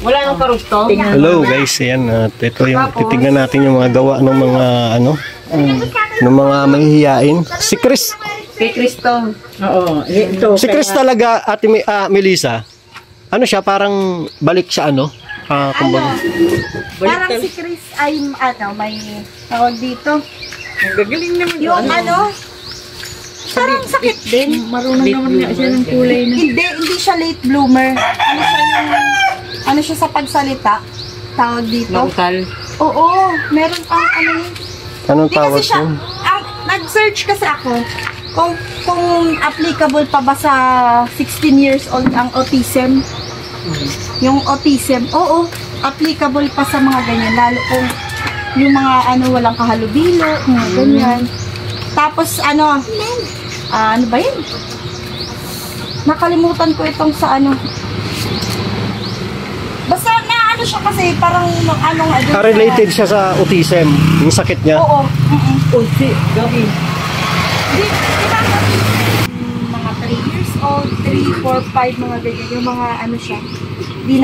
Wala nang karusto. Hello guys, ayan. At ito yung titignan natin yung mga gawa ng mga ng mga mahihiyain. Si Chris. Kay Cristo. Oo. Ito, Si Chris talaga, Ate Melissa. Ano siya, parang balik siya kumbaga. Parang si Chris ay may tawag dito. Ang gagaling naman. Yung parang sakit din. Marunong naman nga siya ng kulay na. Hindi siya late bloomer. Ano siya sa pagsalita? Tawag dito. Nakukal. Oo, meron pang Anong Hindi tawag kasi siya, yun? nag-search kasi ako kung applicable pa ba sa 16 years old ang autism. Yung autism, oo, applicable pa sa mga ganyan. Lalo kung yung mga walang kahalubilo, mga ganyan. Tapos ano ba yun? Nakalimutan ko itong sa basta na siya kasi parang Related siya sa autism, yung sakit niya. Oo. Gabi. Diba, mga 3 years old, 3, 4, 5, mga ganyan. Yung mga siya, di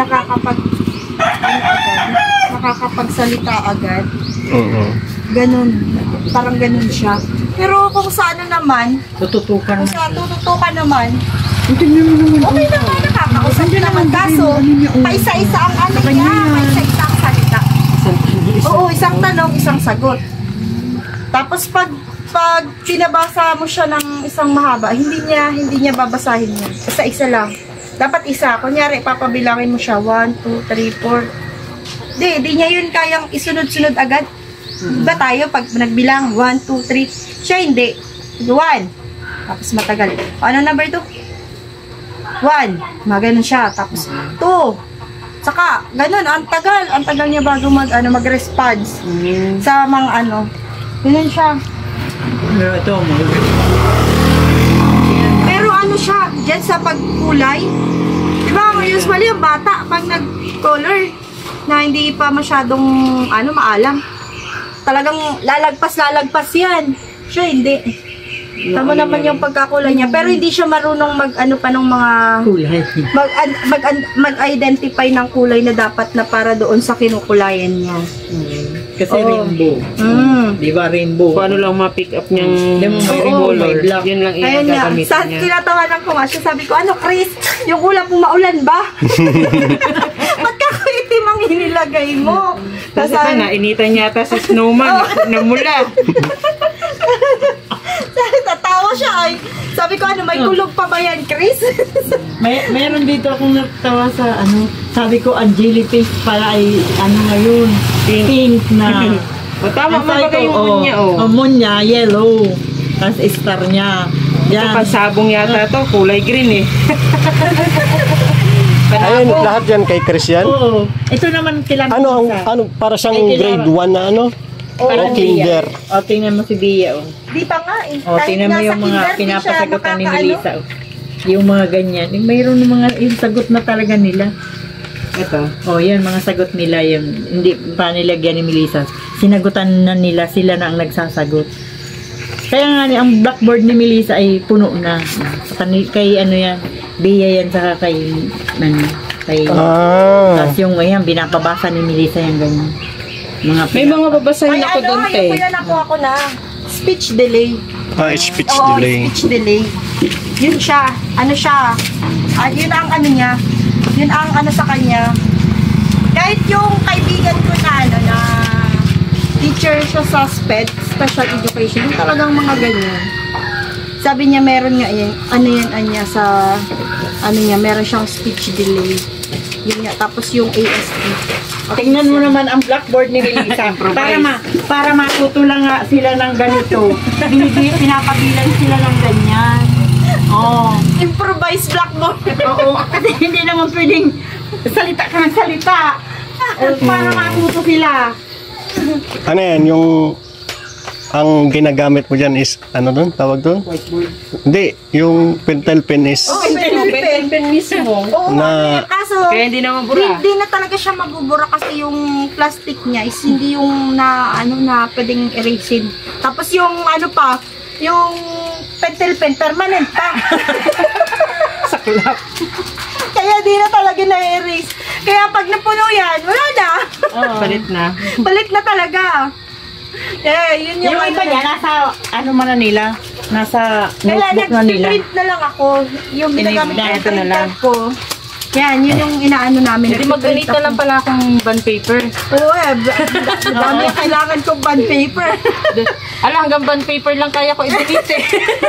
nakakapagsalita agad. Ganun. Parang ganun siya. Pero kung sa naman, Tututukan. kung sa tututukan naman, okay naman, nakakausap naman. Kaso, paisa-isa ang niya, paisa-isa ang salita. Oo, isang tanong, isang sagot. Tapos pag pinabasa mo siya ng isang mahaba, hindi niya babasahin yun. Isa-isa lang. Dapat isa. Kunyari, papabilangin mo siya. 1, 2, 3, 4. Di niya yun kayang isunod-sunod agad. Diba tayo, pag nagbilang, 1, 2, 3. Siya hindi. 1. Tapos matagal. Ano number 2? 1. Maganon siya. Tapos 2. Saka, ganun. Ang tagal niya bago mag-response. Sa mga ganun siya. Ito, Pero siya, dyan sa pagkulay, diba, usually yung bata, pag nag-color, na hindi pa masyadong, maalam, talagang lalagpas yan. Siya, hindi. Tama naman yung pagkakulay niya, pero hindi siya marunong pa ng mga kulay. mag-identify ng kulay na dapat na para doon sa kinukulayan niya. Kasi rainbow. Di ba rainbow? Kung ano lang ma-pick up niyang color, yun lang gagamitin niya. Tinatawanan ko nga siya, sabi ko, Chris, yung ulap mo maulan ba? Magkakaitim ang inilagay mo. Kasi nainitan yata sa snowman, namula. Tatawa siya sabi ko, may kulog pa ba yan, Chris? Meron dito akong natawa sa sabi ko, ang jellyfish pala ay ngayon, pink na. Tama mga yung moon niya, moon niya, yellow. Tapos star niya. Ito pansabong yata to, kulay green Ayun, lahat yan kay Chris yan? Oo. Ito naman kila para siyang grade 1 na Parang kinder. Tingnan mo si Bia, Di pa nga tingnan mo yung mga pinapasagutan ni Melissa, yung mga ganyan. Mayroon mga yung sagot na talaga nila. Ito. Yan, mga sagot nila yun. Hindi pa nilagyan ni Melissa. Sinagutan na nila, sila na ang nagsasagot. Kaya nga ang blackboard ni Melissa ay puno na. Kay yan, Bia yan, saka kay tapos yung binapabasa ni Melissa yung ganyan. May mga babasahin ako doon, Yung ako na speech delay. Speech delay. Speech delay. Yun siya. Siya. Yun ang niya. Yun ang sa kanya. Kahit yung kaibigan ko na teacher siya sa SPED, Special Education, yung talagang mga ganyan. Sabi niya meron nga yan, meron siyang speech delay. Yun nga, tapos yung ASD. Tingnan mo naman ang blackboard ni Melissa. para matuto lang nga sila ng ganito. Pinapabilan sila ng ganyan. Improvised blackboard. Oo, kasi hindi naman pwedeng salita ka ng salita. Para matuto sila. Ano yan, ang ginagamit mo dyan is, tawag doon? Whiteboard. Hindi, yung pentel pen is... Pentel pen mismo. Oo, kaso, kaya hindi naman bura. Hindi na talaga siya mabubura kasi yung plastic niya is hindi yung na pwedeng erasin. Tapos yung yung pentel pen, permanent pa. Saklap. Kaya Kaya di na talaga na-erase. Kaya pag napuno yan, wala na. Palit na. Balik na talaga. Yun Yung iba niya, nasa, ano man na nila, nasa notebook na nila. nag-print na lang ako. Yung ginagamit na, ko, ito na printer lang. ko. Yan, yun yung inaano namin. Hindi mag-donate na lang pala akong bond paper. Oo, dami ang kailangan kong bond paper. Ala, hanggang bond paper lang kaya ko i-donate eh.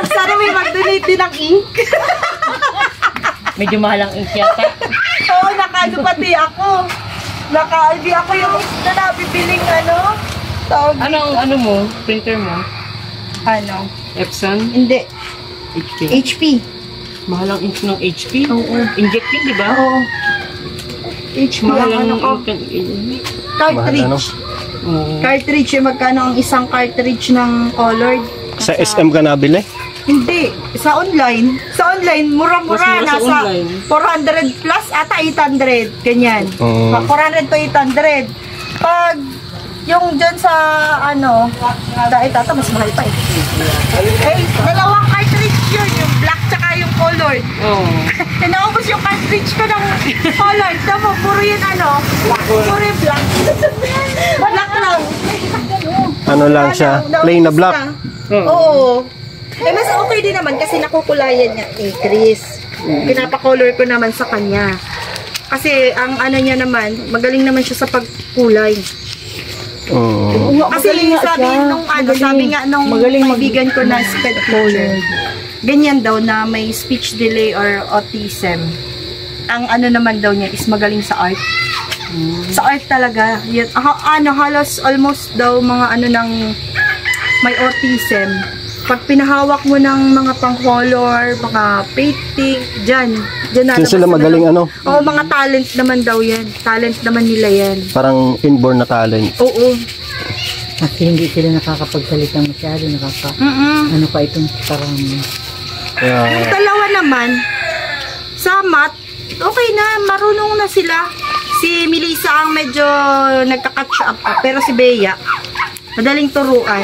Sana may mag-donate din ng ink. Medyo mahal ang ink yata. Oo, nakaano pati ako. Hindi ako yung na nabibiling tawag. Ano mo? Printer mo? Ano? Epson? Hindi. HP? HP. Mahal ang ink ng HP? Oo. Inject yun, di ba? Oo. HP Mahal ang ang ko. ink ng Cartridge. Oo. Cartridge, magkano ang isang cartridge ng colored? Sa SM ka nabili? Hindi. Sa online. Sa online, mura-mura. Mas mura sa Nasa online. 400 plus ata 800. Ganyan. 400 to 800. Pag yung dyan sa dahil tata, mas mahal pa eh. Dalawang cartridge yun. Yung black tsaka yung colored. Oo. Naubos yung cartridge ko ng colored. Tama, puro yun puro yung black. Black lang. Ano lang siya? Plain na black. Oo. Mas okay din naman kasi nakukulayan niya ni Chris. Pinapakolor ko naman sa kanya. Kasi ang niya naman, magaling naman siya sa pagkulay. Kasi sabi nga nung kaibigan ko na sped teacher, ganyan daw na may speech delay or autism. Ang naman daw niya is magaling sa art. Sa art talaga. Yun, halos almost daw mga ng may autism. Pag pinahawak mo ng mga pang-color, mga painting, dyan Diyan sila magaling Oo, mga talent naman daw yan. Talent naman nila yan. Parang inborn na talent. Oo. Kasi hindi sila nakakapagsalita masyado, ano pa itong parang... Yung dalawa naman, sa math, okay na, marunong na sila. Si Melissa ang medyo nagka-catch up pa, pero si Bea, madaling turuan.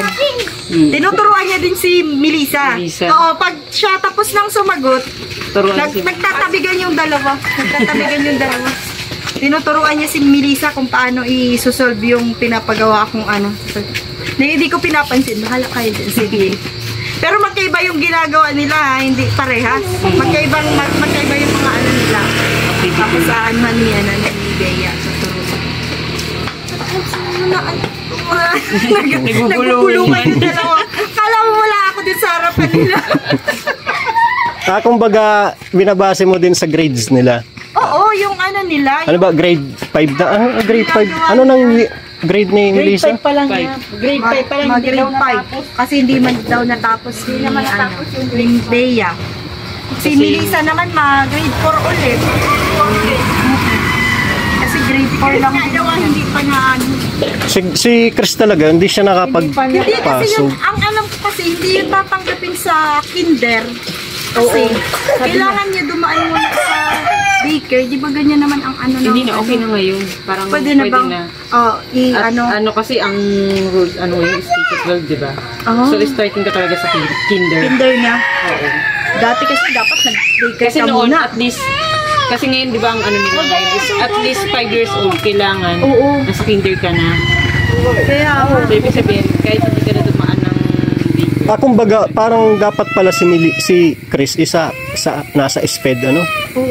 Tinuturuan niya din si Melissa. Oo, pag siya tapos nang sumagot, nagtatabigan yung dalawa. Tinuturuan niya si Melissa kung paano i-solve yung pinapagawa akong Hindi ko pinapansin. Bahala kayo din. Sige. Pero magkaiba yung ginagawa nila, hindi parehas. Magkaiba yung mga nila. Tapos sa ni Bea sa turuan. Nagugulungan yung dalawa. Kala mo wala ako din sa harapan nila. Kumbaga, binabase mo din sa grades nila. Oo, yung nila. Ano ba, grade 5 na? Grade 5? Ano nang grade ni Melissa? Grade 5 pa lang niya. Grade 5 pa lang, hindi daw natapos. Kasi hindi man daw natapos yung Bea. Si Melissa naman, grade 4 ulit. Kasi grade 4 lang hindi pa na Si Chris talaga, hindi siya Hindi kasi nakapagpasok. ang alam ko kasi hindi yun tatanggapin sa kinder. Kasi kailangan niya dumaan muna sa daycare. Di ba ganyan naman ang Hindi na, okay na ngayon. Parang pwede na bang kasi ang rules, yung stated rule, di ba? So, starting ka talaga sa kinder. Kinder na. Oo. Dati kasi dapat nag-daycare Kasi ka noon, muna. at least, kasi ngayon, di ba, ang nila ngayon is at least 5 years old, kailangan nasa kinder ka na. Kaya So, ibig sabihin, kahit hindi ka na dumaan ng daycare. Kumbaga, parang dapat pala si Chris nasa SPED,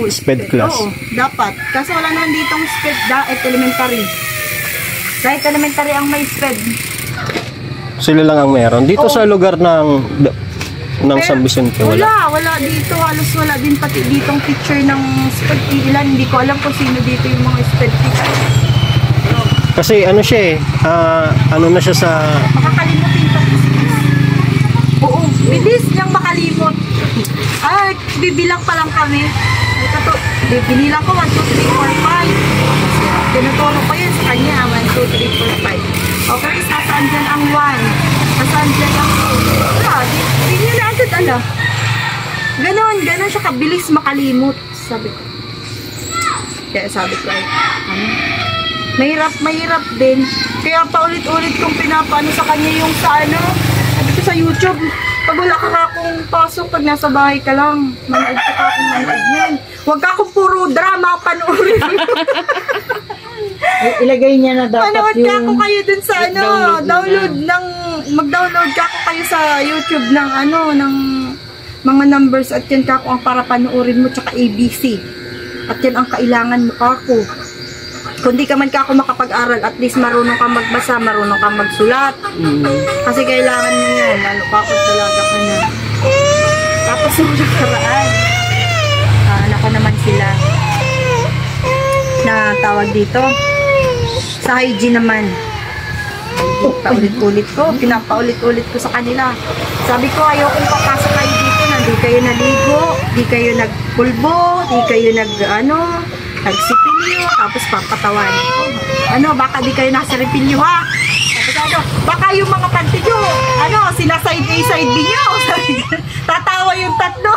SPED class. Oo, dapat. Kasi wala naman ditong SPED at elementary. Kahit elementary ang may SPED. Sila lang ang meron. Dito sa lugar ng San Vicente, wala. Wala dito. Halos wala din pati ditong teacher ng SPED. Ilan, hindi ko alam kung sino dito yung mga SPED teacher. Kasi siya na siya sa... Makakalimutin pa. Oo, bilis niyang makalimot. Bibilang pa lang kami. Binilang ko 1, 2, 3, 4, 5. Tinuturo ko yun sa kanya. 1, 2, 3, 4, 5. Okay, sasaan dyan ang 1. Sasaan dyan ang 2. Hindi niya na agad alam. Ganon siya kabilis makalimot. Sabi ko. Kaya sabi ko mahirap din. Kaya paulit-ulit kong pinapaano sa kanya yung sabi ko sa YouTube, pag wala ka akong pasok, pag nasa bahay ka lang, manood ka akong manood yan. Huwag ka kung puro drama panoorin. Ilagay niya na dapat Manood ka ako yung... kayo dun sa ano, mag-download ka ako kayo sa YouTube ng ano, ng mga numbers at yan ka ako ang para panoorin mo tsaka ABC. At yan ang kailangan mo ako. Kung di ka man ka ako makapag-aral, at least marunong ka magbasa, marunong ka magsulat. Kasi kailangan mo yan, lalo pa ako talaga ka na. Tapos yung nakaraan, ano ko naman sila, na tawag dito, sa hygiene naman. Paulit-ulit ko, pinapaulit-ulit ko sa kanila. Sabi ko, ayokong papasok kayo dito na di kayo naligo, di kayo nagpulbo, di kayo nagsipilyo, tapos papatawan. Ano, baka di kayo nasa repilyo ha? Tapos ano, baka yung mga panty nyo, ano, sila side A, side B nyo. Tatawa yung tatlo.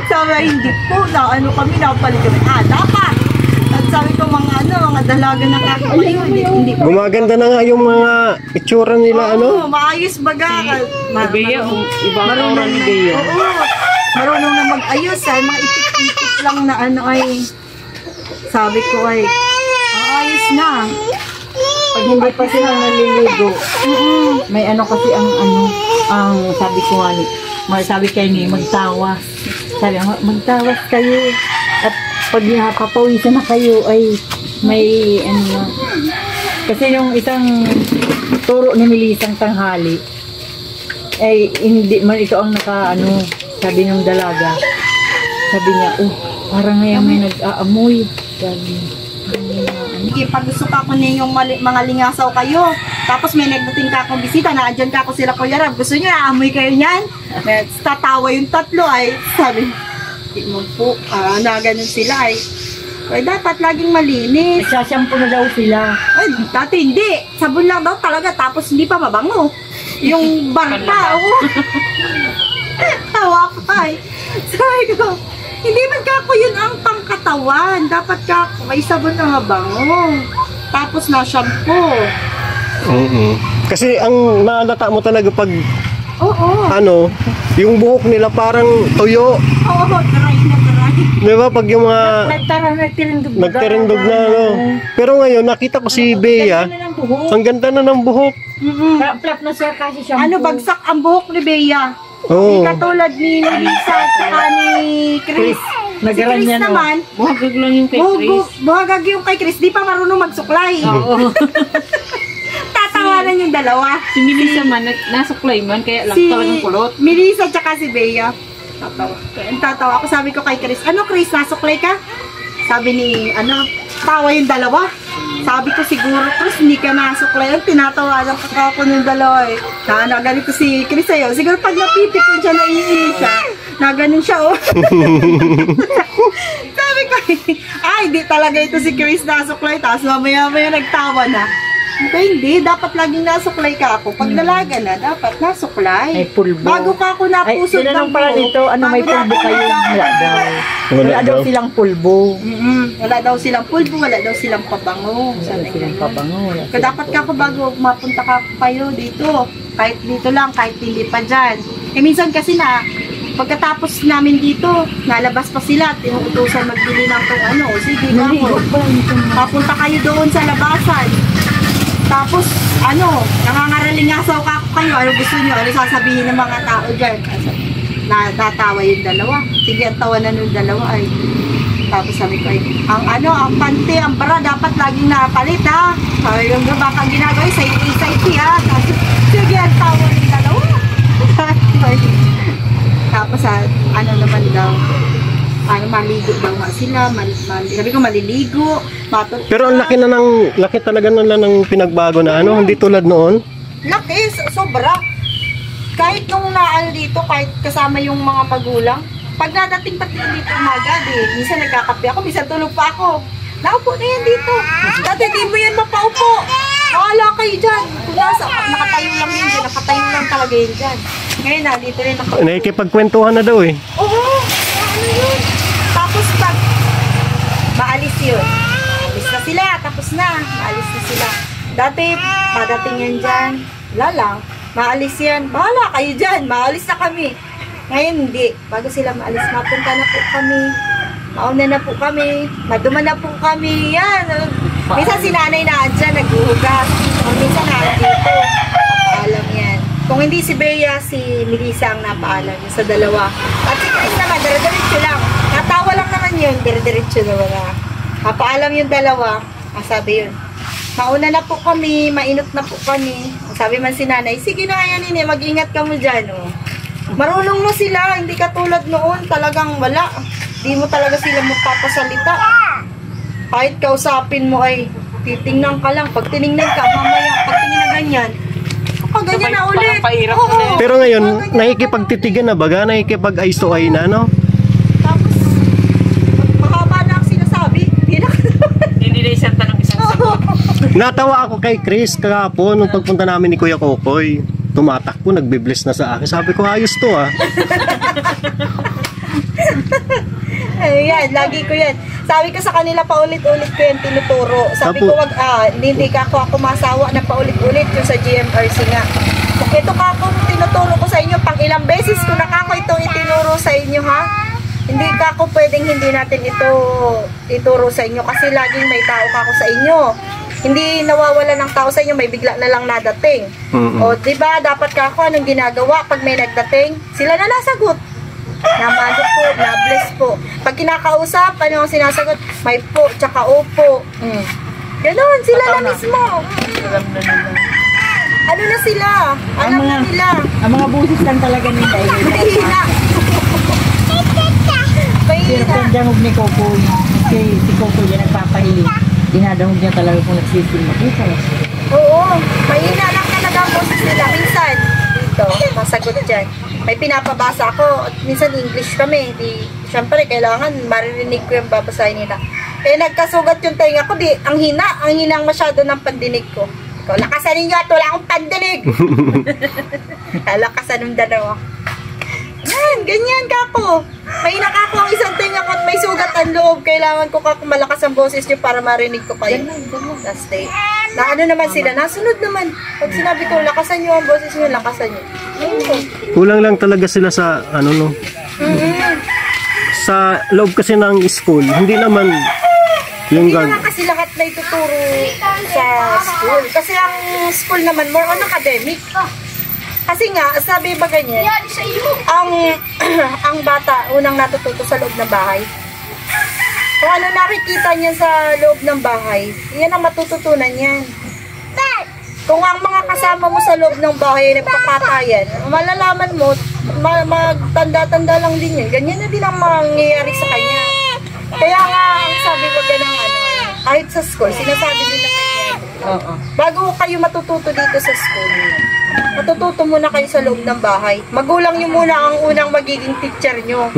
Sabi, hindi po, na ano kami, napalit kami. Dapat. At sabi ko, mga dalaga na kakalayo. Hindi po. Gumaganda na nga yung mga itsura nila, ano? Maayos baga. Bea, ibang aura ni Bea. Oo. Marunong na mag-ayos. Mga ipit-ipit lang na ano ay, sabi ko ay, ayos na. Pag hindi pa sila naliligo, may ano kasi ang sabi ko nga ni, sabi kayo ni, magtawas. Sabi, magtawas kayo. At pag napapawisan na kayo ay may ano, kasi yung isang turo ni Melisang tanghali ay hindi man ito ang sabi ng dalaga, sabi niya, parang ngayon may nag-aamoy, sabi Sige, pag gusto ka ko ninyong mga lingasaw kayo, tapos may nagdating ka akong bisita, naandyan ka ako sila Kuya Rab, gusto nyo naamoy kayo niyan? Tatawa yung tatlo ay, sabi, di mo po, na ganun sila ay, dapat laging malinis. Nagsasampo na daw sila. Ay, dati hindi. Sabon lang daw talaga, tapos hindi pa mabango. Yung barta, tawa pa eh. Sabi ko, hindi man kako yun ang pangkatawan. Dapat kako, may sabon na mabango. Tapos na shampoo. Kasi ang naalata mo talaga pag Oo. yung buhok nila parang tuyo. Oo, dry na dry. Di ba? Pag yung mga nagtirindog na Pero ngayon, nakita ko si Bea. Ang ganda na ng buhok. Plap na siya kasi shampoo. Bagsak ang buhok ni Bea. Oo. Hindi katulad ni Lisa at ni Chris. Si Chris naman, Buhagag lang yung kay Chris. buhagag yung kay Chris. Di pa marunong magsuklay. Oo. Tatawanan yung dalawa. Si Melissa man, nasuklay man, kaya lang talagang kulot. Melissa tsaka si Bea. Tatawa ako, sabi ko kay Chris, ano Chris, nasuklay ka? Sabi ni, tawa yung dalawa. Sabi ko siguro, Chris, hindi ka nasuklay. Tinatawanan ko ako ng dalawa eh. Ganito si Chris sa'yo. Siguro pag napitik ko siya, naiinis siya. Ganun siya oh. Sabi ko, ay, di talaga ito si Chris nasuklay. Tapos mamaya-maya nagtawa na. Hindi, dapat laging nasuklay ka ako. Pag dalaga na, dapat nasuklay. May pulbo. Bago pa ako napusod ng pala dito, bago may pulbo na kayo? ako Wala daw silang pulbo. Wala daw silang pulbo, wala daw silang pabango. Wala silang pabango. Kaya dapat ka ako bago mapunta ka kayo dito. Kahit dito lang, kahit hindi pa dyan. Minsan kasi pagkatapos namin dito, nalabas pa sila, tinuutusan magbili ng kung ano. Sige, ako. Papunta kayo doon sa labasan. Tapos, nangangaralingasaw ka kayo. Ano gusto nyo? Ano sasabihin ng mga tao dyan? Natatawa yung dalawa. Sige, ang tawa na yung dalawa ay. Tapos sabi ko, ang panty, ang bra, dapat laging napalit ha. Sabi yung baka ginagawa, side A, side B ha. Tapos, sige, ang tawa yung dalawa. Tapos, naman daw, maligo daw nga sila, sabi ko maliligo, Pero ang laki talaga nila ng pinagbago na hindi tulad noon. Laki, sobra. Kahit nung dito, kahit kasama yung mga magulang, pag nadating pati dito umaga, minsan nagkakape ako, minsan tulog pa ako. Naupo na yan dito. Dati di mo yan mapaupo. Wala kayo dyan. Kung nakatayo lang yun, nakatayo lang talaga yun dyan. Ngayon dito rin nakaupo. Nakikipagkwentuhan na daw eh. Oo, ano yun? Tapos pag maalis yun, maalis na sila, tapos na, maalis na sila. Dati, padating yan dyan, wala lang, maalis yan, bahala kayo dyan, maalis na kami. Ngayon hindi, bago sila maalis, mapunta na po kami. Mauna na po kami. Maduman na po kami. Yan. Minsan si nanay na dyan, naghuhugas. Minsan nandito. Napaalam yan. Kung hindi si Bea, si Melissa ang napaalam yun sa dalawa. At si Chris naman, dire-diretso lang. Natawa lang naman yun, dire-diretso na wala. Napaalam yung dalawa. Sabi yun, mauna na po kami, mainot na po kami. Sabi man si nanay, sige na yan ini, mag-ingat ka mo dyan. Oh. Marunong mo sila, hindi katulad noon, talagang wala. Di mo talaga sila magpapasalita. Kahit kausapin mo ay titingnan ka lang. Pag tiningnan ka, mamaya, pag tiningnan ganyan, pag ganyan na ulit. Oo. Pero ngayon, nakikipagtitigan na baga, nakikipag-eyes to eye na, no? Tapos, mahaba na ang sinasabi. Hindi na isang tanong isang sagot. Natawa ako kay Chris kahapon nung pagpunta namin ni Kuya Kokoy. Tumatakbo, nagbe-bless na sa akin. Sabi ko, ayos to ah. Ayan, lagi ko yan. Sabi ko sa kanila, paulit-ulit ko yan tinuturo. Sabi ko, wag, hindi ka ako masawa na paulit-ulit yung sa GMRC nga. Ito ka akong tinuturo ko sa inyo, pang ilang beses ko na ako itong itinuro sa inyo, ha? Hindi ka ako pwedeng hindi natin ito ituro sa inyo kasi laging may tao ka ako sa inyo. Hindi nawawala ng tao sa inyo, may bigla na lang nadating. O, diba, dapat ka ako anong ginagawa pag may nagdating? Sila na nasagot. Namalo po, na-bless po. Pag kinakausap, ano ang sinasagot? May po, tsaka opo. Ganon, sila na mismo. Ano na sila? Alam na nila. Ang mga busis lang talaga nila. Mahina. Pero kung damog ni Coco, si Coco yan nagpapahiling. Dinadamog niya talaga kung nagsisim makita. Oo, mahina lang talaga ang boses nila. Minsan, dito, masagot dyan. May pinapabasa ako, at minsan English kami. Siyempre, kailangan maririnig ko yung babasahin nila. Eh, nagkasugat yung tainga ko, ang hinang masyado ng pandinig ko. Ikaw, lakasan ninyo at wala akong pandinig! Lakasan ng dalawa. Yan, ganyan kako. May nakako ang isang tinga ko at may sugat ang loob. Kailangan ko kako malakas ang boses nyo para marinig ko kayo. Last day. Na ano naman sila, nasunod naman. Pag sinabi ko, lakasan nyo ang boses nyo, lakasan nyo. Kulang lang talaga sila sa ano no. Sa loob kasi ng school, hindi naman yung hindi naman kasi lahat na ituturo sa school. Kasi ang school naman more on academic. Kasi nga, sabi ba ganyan, ang bata unang natututo sa loob ng bahay. Kung ano nakikita niya sa loob ng bahay, yan ang matututunan niyan. Kung ang mga kasama mo sa loob ng bahay ay nagpapatayan, malalaman mo, magtanda-tanda lang din yun. Ganyan na din ang mangyayari sa kanya. Kaya nga, ang sabi ko ganang kahit sa school, sinasabi din naman yan. Bago kayo matututo dito sa school, matututo muna kayo sa loob ng bahay. Magulang nyo muna ang unang magiging teacher nyo.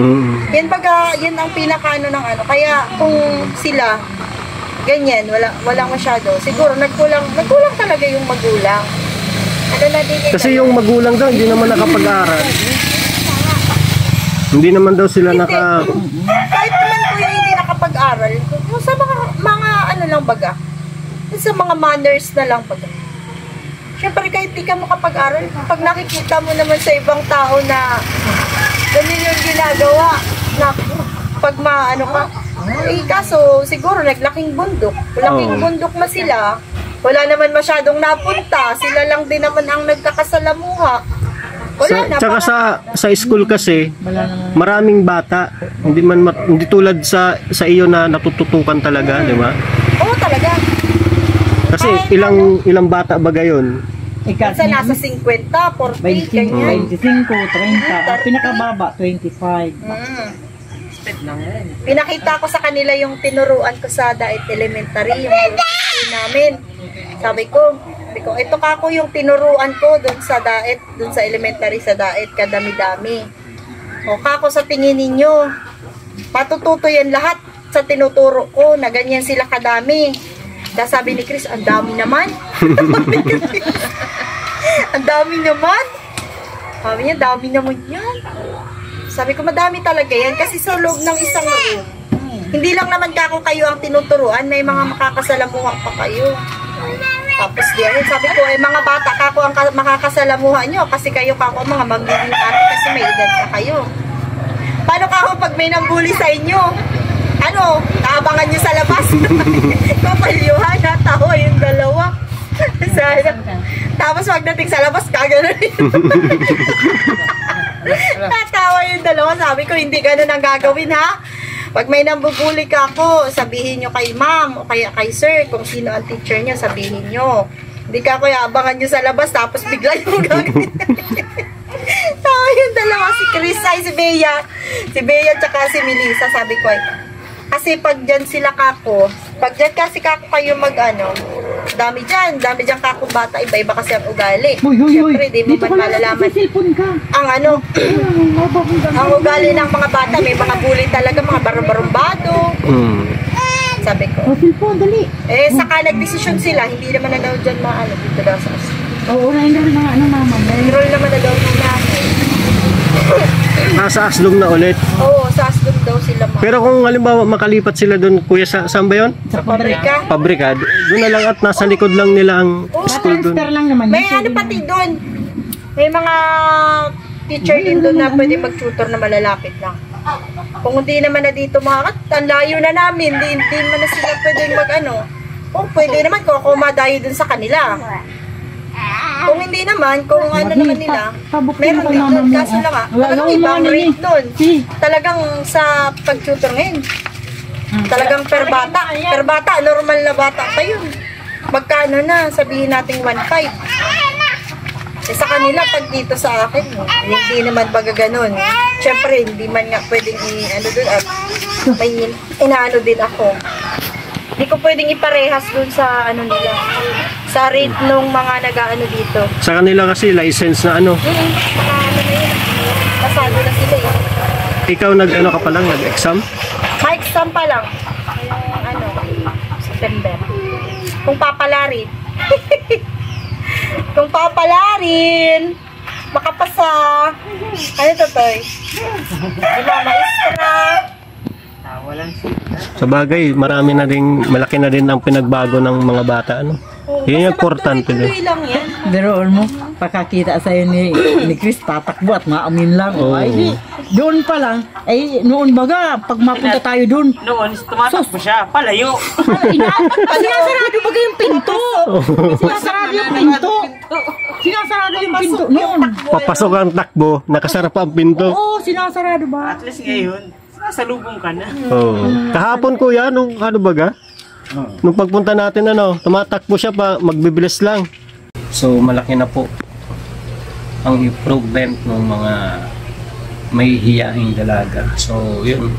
Yan baga, yan ang pinakaano ng ano. Kaya kung sila, ganyan, walang masyado. Siguro, nagkulang talaga yung magulang. Ano na din kasi yung magulang daw, hindi naman nakapag-aral. Hindi naman daw sila kahit naman po yung hindi nakapag-aral, sa mga ano lang baga, sa mga manners na lang baga. Siyempre kahit di ka makapag-aral, pag nakikita mo naman sa ibang tao na ganun yung ginagawa, na pag maano ka, kaso siguro naglaking bundok. Laking bundok na sila, wala naman masyadong napunta, sila lang din naman ang nagkakasalamuha. Tsaka sa school kasi, maraming bata, hindi tulad sa iyo na natututukan talaga, di ba? Oo, talaga. Kasi ilang bata ba gayon? Minsan nasa 50, 40, ganyan. 25, 30, pinakababa, 25. Pinakita ko sa kanila yung tinuruan ko sa Daet Elementary, yung school namin. Sabi ko, ito kako yung tinuruan ko doon sa Daet, doon sa elementary sa Daet, kadami-dami. O kako sa tingin ninyo, matututo yan lahat sa tinuturo ko na ganyan sila kadami. Dahil sabi ni Chris, ang dami naman. Ang dami naman. Sabi niya, dami naman yan. Sabi ko, madami talaga yan kasi sa loob ng isang room. Hindi lang naman kako kayo ang tinuturuan, may mga makakasalamuha pa kayo. Tapos diyan, sabi ko, mga bata kako ang makakasalamuha nyo kasi kayo kako mga magiging ate kasi may edad na kayo. Paano kako pag may nambuli sa inyo? Naabangan nyo sa labas. Kapalyuhan, natawa yung dalawa. Tapos pagdating sa labas, kagano'n natawa yung dalawa. Sabi ko, hindi ganun ang gagawin, ha? Pag may nambubuli ka ako, sabihin nyo kay ma'am o kaya kay sir, kung sino ang teacher nyo, sabihin nyo. Hindi ka ko abangan nyo sa labas, tapos bigla yung gagawin. Tawa yung dalawa, si Chris, ay si Bea. Si Bea tsaka si Melissa, sabi ko, kasi pag dyan sila kako, pag dyan kasi kako kayo dami dyan kako bata, iba-iba kasi ang ugali. Siyempre, di mo man malalaman. Ang ugali ng mga bata, may mga bully talaga, mga barumbado. Sabi ko. Saka nagdesisyon sila, hindi naman na daw dyan dito daw sa us. Oo, unahin daw ng mama. Enroll naman na daw nung natin. Nasa Aslum na ulit. Oo, sa Aslum daw sila. Pero kung halimbawa makalipat sila doon, kuya, saan ba yun? Sa pabrika. Pabrika. Doon na lang at nasa likod lang nila ang school doon. Lang naman. May pati doon. May mga teacher din doon na pwede mag-tutor na malalapit lang. Kung hindi naman na dito ang layo na namin, hindi man na sila pwedeng pwede naman kung kumadayo doon sa kanila. Kung hindi naman, kung naman nila, meron din doon. Kaso lang talagang ibang rate doon. Talagang sa pag-tutor ngayon, talagang per bata, normal na bata pa yun. Magkano na, sabihin natin 1.5. Sa kanila, pag dito sa akin, hindi naman baga ganun. Siyempre, hindi man nga pwedeng doon at may inaano din ako. Hindi ko pwedeng iparehas doon sa nila. Sa rate nung mga nag-aano dito. Sa kanila kasi license na na yun. Pasado na sila Ikaw ka pa lang, nag-exam? May exam pa lang. September. Kung papalarin. Kung papalarin, makapasa. To, Toy? Maestra. Sa bagay, malaki na din ang pinagbago ng mga bata, Yun yung importante din. Pero mo, pagkakita sa'yo ni Chris, tatakbo at maamin lang. Doon pa lang, noon baga, pag mapunta tayo doon. Noon, tumatakbo siya, palayo. Sinasarado baga yung pinto. Sinasarado yung pinto. Noon. Papasok ang takbo, nakasara pa ang pinto. Oo, sinasarado ba? At least ngayon, nasalubong ka na. Kahapon kuya, nung baga? Nung pagpunta natin tumatakbo siya pa, magbibilis lang. So malaki na po ang improvement ng mga may hiyaing dalaga. So yun,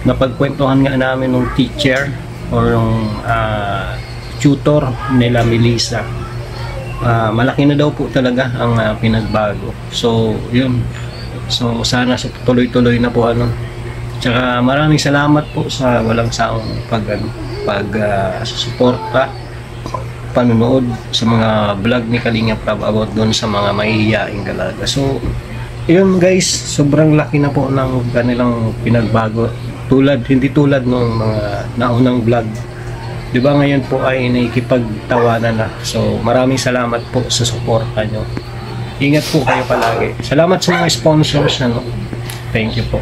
napagkwentuhan nga namin ng teacher or yung tutor nila Melissa. Malaki na daw po talaga ang pinagbago. So yun, so sana tuloy-tuloy na po Tsaka maraming salamat po sa walang saong suporta, panonood sa mga vlog ni Kalinga Prab about doon sa mga mahihiyaing dalaga. So, yun guys, sobrang laki na po ng kanilang pinagbago. Hindi tulad ng mga naunang vlog. Diba ngayon po ay nakikipagtawanan na. So, maraming salamat po sa suporta nyo. Ingat po kayo palagi. Salamat sa mga sponsors. Thank you po.